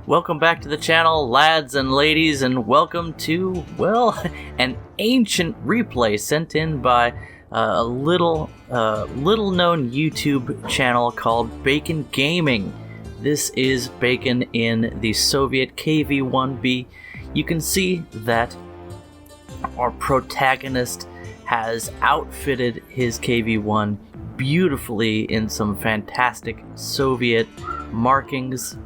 Welcome back to the channel, lads and ladies, and welcome to, well, an ancient replay sent in by a little known YouTube channel called BaconGaming. This is Bacon in the Soviet KV1B. You can see that our protagonist has outfitted his KV1 beautifully in some fantastic Soviet markings,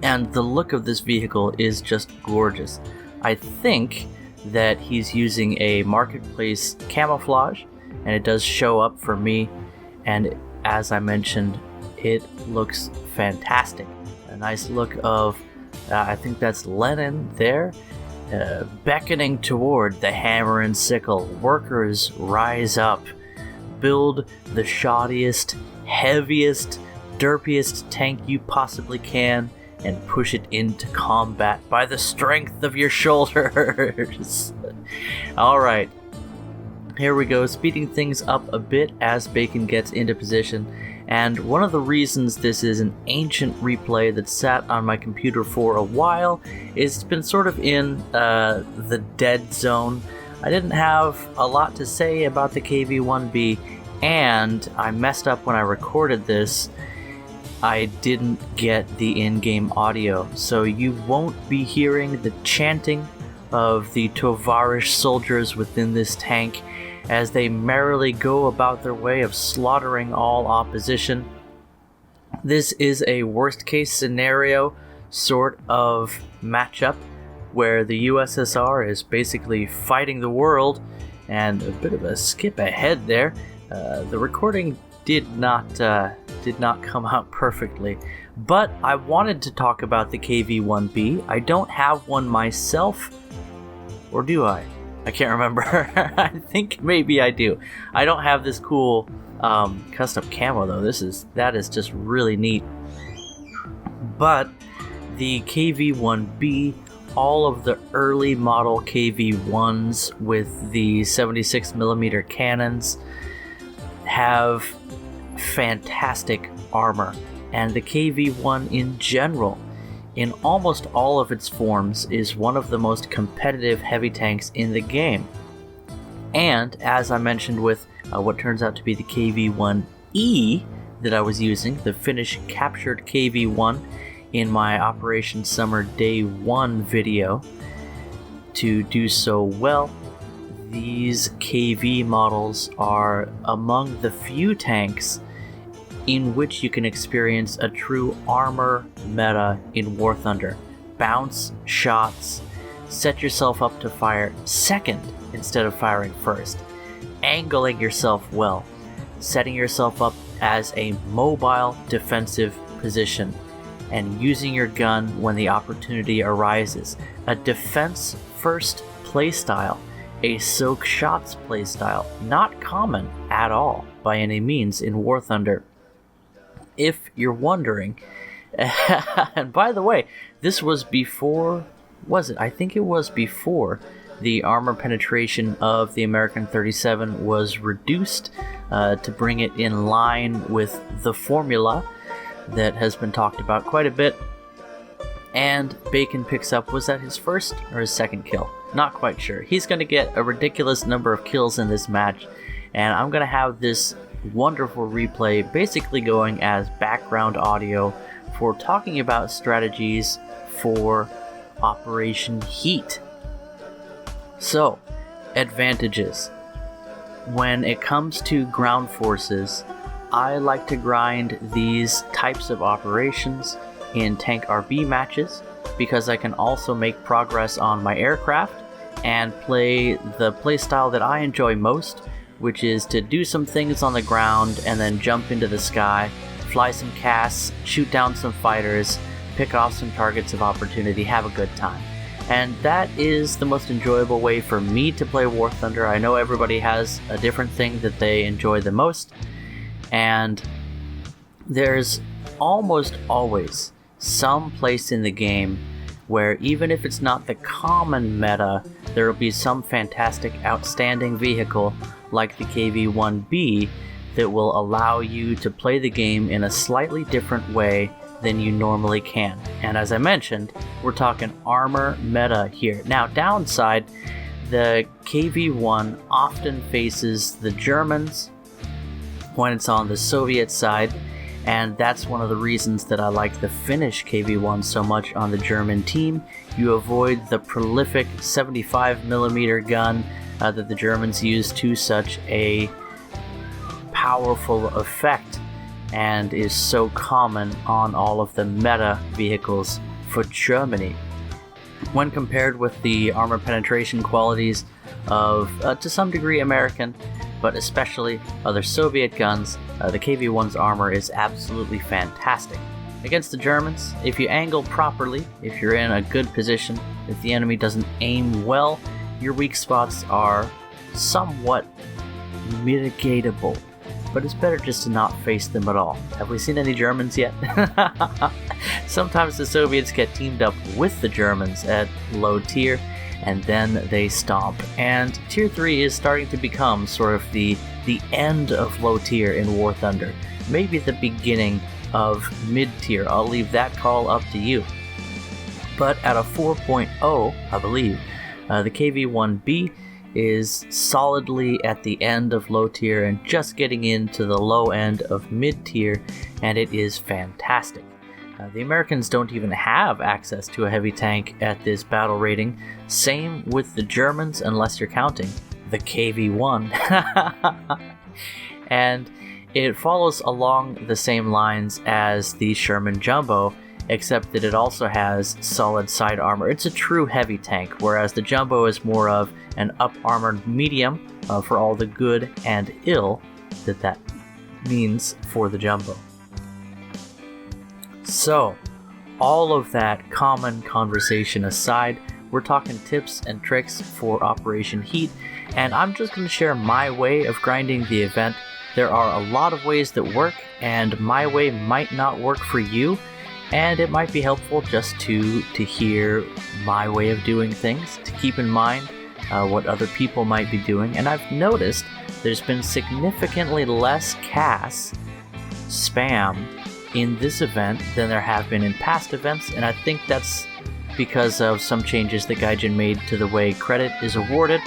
and the look of this vehicle is just gorgeous. I think that he's using a marketplace camouflage, and it does show up for me, and as I mentioned, it looks fantastic. A nice look of, I think that's Lenin there, beckoning toward the hammer and sickle. Workers, rise up. Build the shoddiest, heaviest, derpiest tank you possibly can and push it into combat by the strength of your shoulders. Alright, here we go, speeding things up a bit as Bacon gets into position. And one of the reasons this is an ancient replay that sat on my computer for a while is it's been sort of in the dead zone. I didn't have a lot to say about the KV1B, and I messed up when I recorded this. I didn't get the in-game audio, so you won't be hearing the chanting of the Tovarish soldiers within this tank as they merrily go about their way of slaughtering all opposition. This is a worst-case scenario sort of matchup where the USSR is basically fighting the world, and a bit of a skip ahead there. The recording did not come out perfectly, but I wanted to talk about the KV1B. I don't have one myself, or do I? I can't remember. I think maybe I do. I don't have this cool custom camo though. That is just really neat. But the KV1B, all of the early model KV1s with the 76mm cannons have fantastic armor, and the KV1 in general, in almost all of its forms, is one of the most competitive heavy tanks in the game. And as I mentioned with what turns out to be the KV1E that I was using, the Finnish captured KV1, in my Operation Summer Day 1 video, to do so well, these KV models are among the few tanks in which you can experience a true armor meta in War Thunder. Bounce shots, set yourself up to fire second instead of firing first, angling yourself well, setting yourself up as a mobile defensive position, and using your gun when the opportunity arises. A defense first playstyle, a soak shots playstyle, not common at all by any means in War Thunder. If you're wondering, and by the way, this was before, was it? I think it was before the armor penetration of the American 37 was reduced to bring it in line with the formula that has been talked about quite a bit. And Bacon picks up, was that his first or his second kill? Not quite sure. He's going to get a ridiculous number of kills in this match, and I'm going to have this wonderful replay basically going as background audio for talking about strategies for Operation Heat. So, advantages. When it comes to ground forces, I like to grind these types of operations in Tank RB matches because I can also make progress on my aircraft and play the playstyle that I enjoy most, which is to do some things on the ground and then jump into the sky, fly some casts, shoot down some fighters, pick off some targets of opportunity, have a good time. And that is the most enjoyable way for me to play War Thunder. I know everybody has a different thing that they enjoy the most, and there's almost always some place in the game where even if it's not the common meta, there will be some fantastic, outstanding vehicle like the KV1B that will allow you to play the game in a slightly different way than you normally can. And as I mentioned, we're talking armor meta here. Now, downside, the KV1 often faces the Germans when it's on the Soviet side, and that's one of the reasons that I like the Finnish KV1 so much on the German team. You avoid the prolific 75mm gun that the Germans use to such a powerful effect and is so common on all of the meta vehicles for Germany. When compared with the armor penetration qualities of, to some degree, American, but especially other Soviet guns, the KV-1's armor is absolutely fantastic. Against the Germans, if you angle properly, if you're in a good position, if the enemy doesn't aim well, your weak spots are somewhat mitigatable. But it's better just to not face them at all. Have we seen any Germans yet? Sometimes the Soviets get teamed up with the Germans at low tier, and then they stomp. And tier 3 is starting to become sort of the end of low tier in War Thunder. Maybe the beginning of mid tier. I'll leave that call up to you. But at a 4.0, I believe, the KV-1B is solidly at the end of low tier and just getting into the low end of mid tier, and it is fantastic. The Americans don't even have access to a heavy tank at this battle rating. Same with the Germans, unless you're counting the KV-1. And it follows along the same lines as the Sherman Jumbo, except that it also has solid side armor. It's a true heavy tank, whereas the Jumbo is more of an up-armored medium for all the good and ill that means for the Jumbo. So, all of that common conversation aside, we're talking tips and tricks for Operation Heat, and I'm just going to share my way of grinding the event. There are a lot of ways that work, and my way might not work for you, and it might be helpful just to hear my way of doing things, to keep in mind what other people might be doing. And I've noticed there's been significantly less CAS spam in this event than there have been in past events, and I think that's because of some changes that Gaijin made to the way credit is awarded.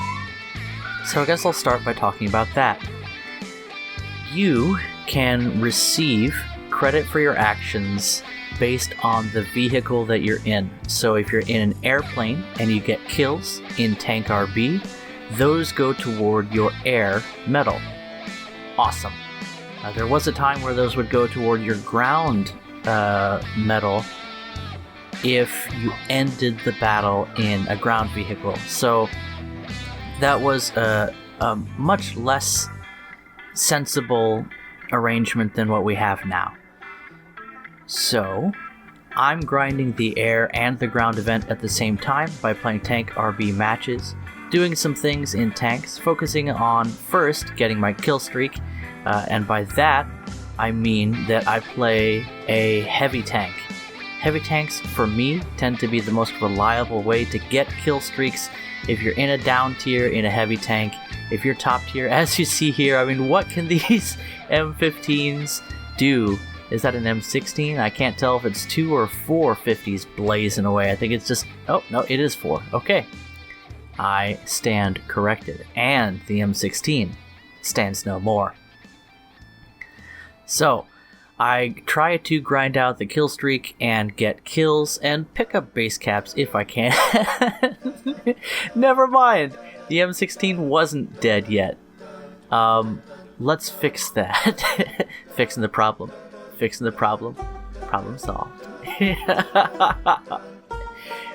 So I guess I'll start by talking about that. You can receive credit for your actions based on the vehicle that you're in. So if you're in an airplane and you get kills in Tank RB, those go toward your air medal. Awesome. There was a time where those would go toward your ground medal if you ended the battle in a ground vehicle. So that was a much less sensible arrangement than what we have now. So I'm grinding the air and the ground event at the same time by playing Tank RB matches, doing some things in tanks, focusing on first getting my kill streak, and by that I mean that I play a heavy tank. Heavy tanks for me tend to be the most reliable way to get kill streaks. If you're in a down tier in a heavy tank, if you're top tier, as you see here, I mean, what can these M15s do? Is that an M16? I can't tell if it's 2 or 4 50s blazing away. I think it's just... Oh, no, it is 4. Okay. I stand corrected. And the M16 stands no more. So, I try to grind out the kill streak and get kills and pick up base caps if I can. Never mind. The M16 wasn't dead yet. Let's fix that. Fixing the problem. Fixing the problem. Problem solved.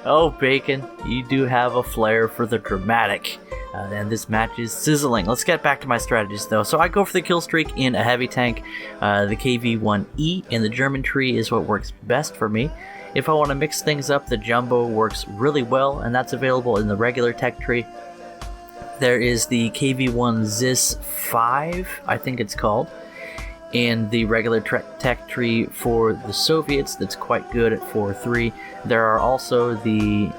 Oh, Bacon, you do have a flair for the dramatic. And this match is sizzling. Let's get back to my strategies, though. So I go for the kill streak in a heavy tank. The KV-1E in the German tree is what works best for me. If I want to mix things up, the Jumbo works really well, and that's available in the regular tech tree. There is the KV-1 Zis-5, I think it's called, in the regular tech tree for the Soviets that's quite good at 4-3. There are also the...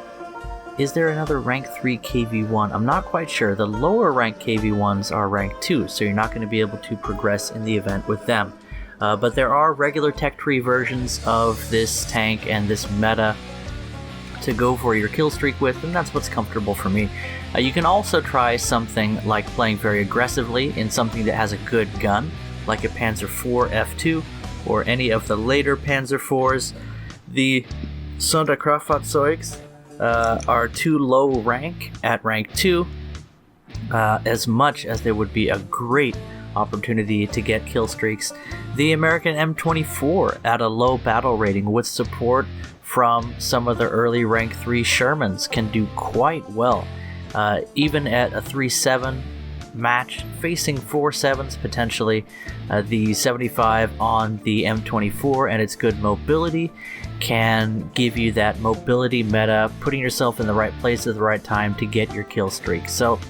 Is there another rank 3 KV-1? I'm not quite sure. The lower rank KV-1s are rank 2, so you're not going to be able to progress in the event with them. but there are regular tech tree versions of this tank and this meta to go for your kill streak with, and that's what's comfortable for me. You can also try something like playing very aggressively in something that has a good gun, like a Panzer IV F2 or any of the later Panzer IVs. The Sonderkraftfahrzeugs are too low rank at rank 2, as much as they would be a great opportunity to get kill streaks. The American M24 at a low battle rating with support from some of the early rank 3 Shermans can do quite well. Even at a 3-7 match, facing 4-7s potentially, the 75 on the M24 and its good mobility can give you that mobility meta, putting yourself in the right place at the right time to get your kill streak. So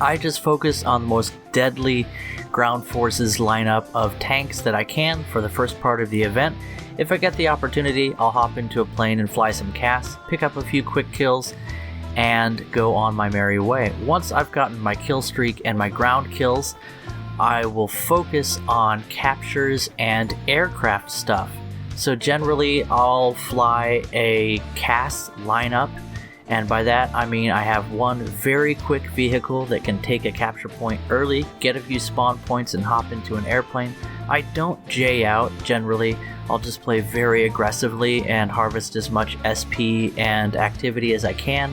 I just focus on the most deadly ground forces lineup of tanks that I can for the first part of the event. If I get the opportunity, I'll hop into a plane and fly some CAS, pick up a few quick kills, and go on my merry way. Once I've gotten my kill streak and my ground kills, I will focus on captures and aircraft stuff. So generally, I'll fly a CAS lineup, and by that I mean I have one very quick vehicle that can take a capture point early, get a few spawn points, and hop into an airplane. I don't J out generally. I'll just play very aggressively and harvest as much SP and activity as I can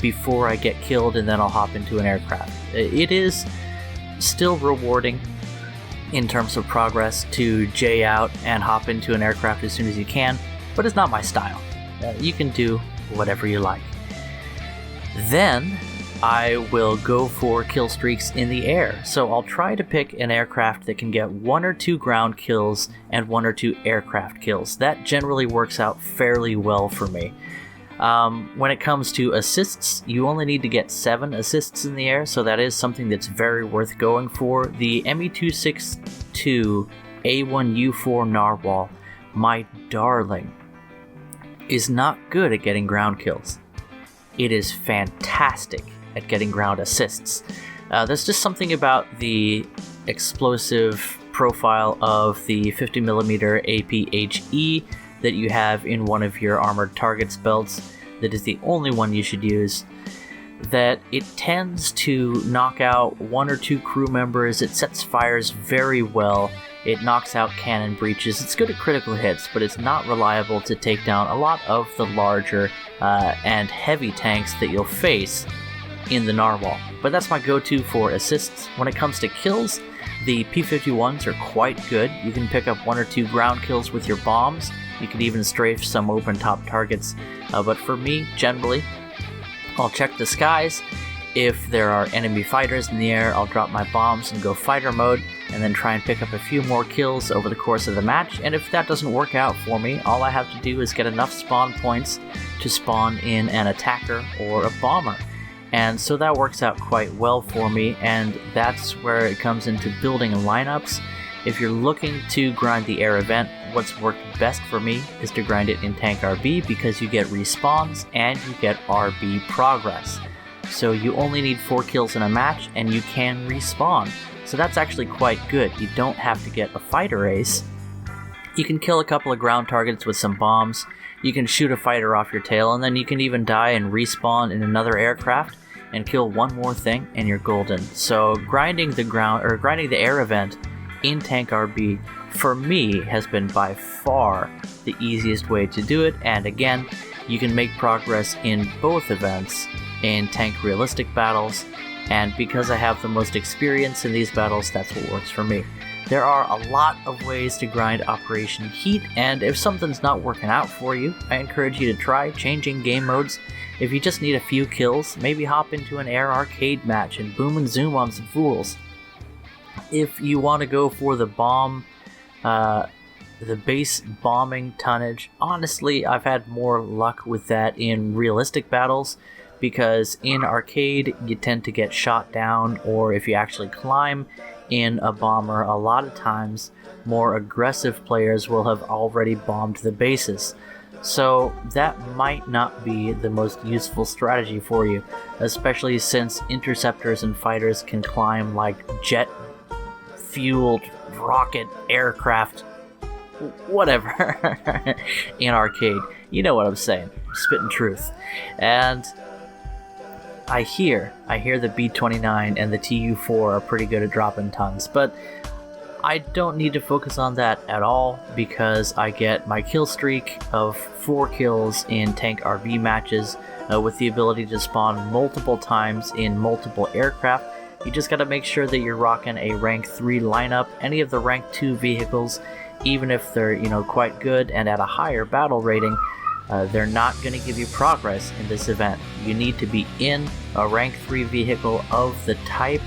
before I get killed, and then I'll hop into an aircraft. It is still rewarding in terms of progress to J out and hop into an aircraft as soon as you can, but it's not my style. You can do whatever you like. Then I will go for kill streaks in the air. So I'll try to pick an aircraft that can get 1 or 2 ground kills and 1 or 2 aircraft kills. That generally works out fairly well for me. When it comes to assists, you only need to get 7 assists in the air, so that is something that's very worth going for. The ME262 A1U4 Narwhal, my darling, is not good at getting ground kills. It is fantastic at getting ground assists. There's just something about the explosive profile of the 50mm APHE that you have in one of your armored targets belts, that is the only one you should use, that it tends to knock out 1 or 2 crew members. It sets fires very well. It knocks out cannon breaches. It's good at critical hits, but it's not reliable to take down a lot of the larger and heavy tanks that you'll face in the Narwhal. But that's my go-to for assists. When it comes to kills, the P-51s are quite good. You can pick up 1 or 2 ground kills with your bombs. You can even strafe some open top targets. But for me, generally, I'll check the skies. If there are enemy fighters in the air, I'll drop my bombs and go fighter mode, and then try and pick up a few more kills over the course of the match. And if that doesn't work out for me, all I have to do is get enough spawn points to spawn in an attacker or a bomber. And so that works out quite well for me, and that's where it comes into building lineups. If you're looking to grind the air event, what's worked best for me is to grind it in Tank RB, because you get respawns and you get RB progress. So you only need 4 kills in a match and you can respawn. So that's actually quite good. You don't have to get a fighter ace. You can kill a couple of ground targets with some bombs. You can shoot a fighter off your tail, and then you can even die and respawn in another aircraft and kill one more thing and you're golden. So grinding the air event in Tank RB for me has been by far the easiest way to do it. And again, you can make progress in both events in tank realistic battles, and because I have the most experience in these battles, that's what works for me. There are a lot of ways to grind Operation Heat, and if something's not working out for you, I encourage you to try changing game modes. If you just need a few kills, maybe hop into an air arcade match and boom and zoom on some fools. If you want to go for the bomb, the base bombing tonnage, honestly, I've had more luck with that in realistic battles, because in arcade you tend to get shot down, or if you actually climb in a bomber, a lot of times more aggressive players will have already bombed the bases. So that might not be the most useful strategy for you, especially since interceptors and fighters can climb like jet-fueled rocket, aircraft, whatever in arcade. You know what I'm saying. Spitting truth. And I hear the B-29 and the Tu-4 are pretty good at dropping tons, but I don't need to focus on that at all because I get my kill streak of 4 kills in tank RB matches with the ability to spawn multiple times in multiple aircraft. You just gotta make sure that you're rocking a rank 3 lineup. Any of the rank 2 vehicles, even if they're quite good and at a higher battle rating, they're not going to give you progress in this event. You need to be in a rank 3 vehicle of the type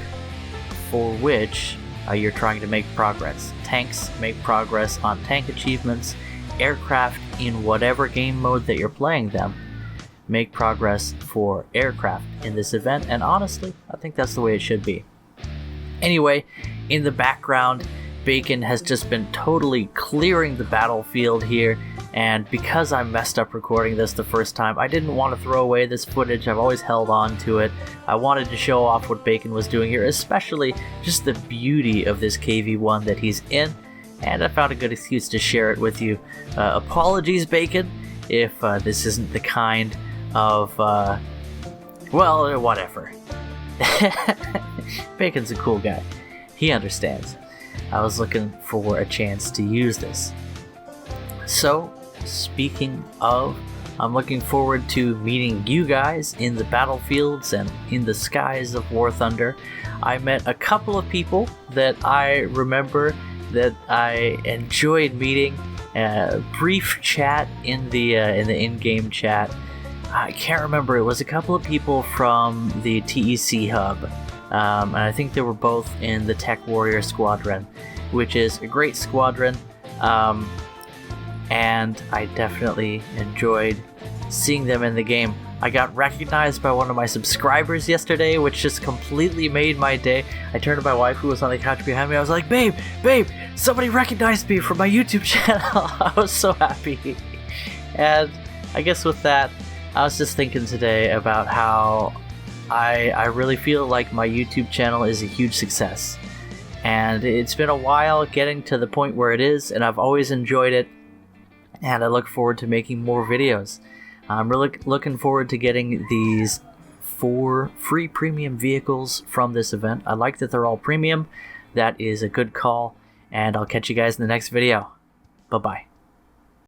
for which you're trying to make progress. Tanks make progress on tank achievements. Aircraft, in whatever game mode that you're playing them, make progress for aircraft in this event, and honestly, I think that's the way it should be. Anyway, in the background, Bacon has just been totally clearing the battlefield here, and because I messed up recording this the first time, I didn't want to throw away this footage. I've always held on to it. I wanted to show off what Bacon was doing here, especially just the beauty of this KV1 that he's in, and I found a good excuse to share it with you. Apologies, Bacon, if this isn't the kind of, well, whatever. Bacon's a cool guy. He understands. I was looking for a chance to use this. So, speaking of, I'm looking forward to meeting you guys in the battlefields and in the skies of War Thunder. I met a couple of people that I remember that I enjoyed meeting. Brief chat in the in-game chat. I can't remember. It was a couple of people from the TEC hub, and I think they were both in the Tech Warrior Squadron, which is a great squadron. And I definitely enjoyed seeing them in the game. I got recognized by one of my subscribers yesterday, which just completely made my day. I turned to my wife, who was on the couch behind me. I was like, babe, somebody recognized me from my YouTube channel. I was so happy. And I guess with that, I was just thinking today about how I really feel like my YouTube channel is a huge success. And it's been a while getting to the point where it is, and I've always enjoyed it. And I look forward to making more videos. I'm really looking forward to getting these 4 free premium vehicles from this event. I like that they're all premium. That is a good call. And I'll catch you guys in the next video. Bye-bye.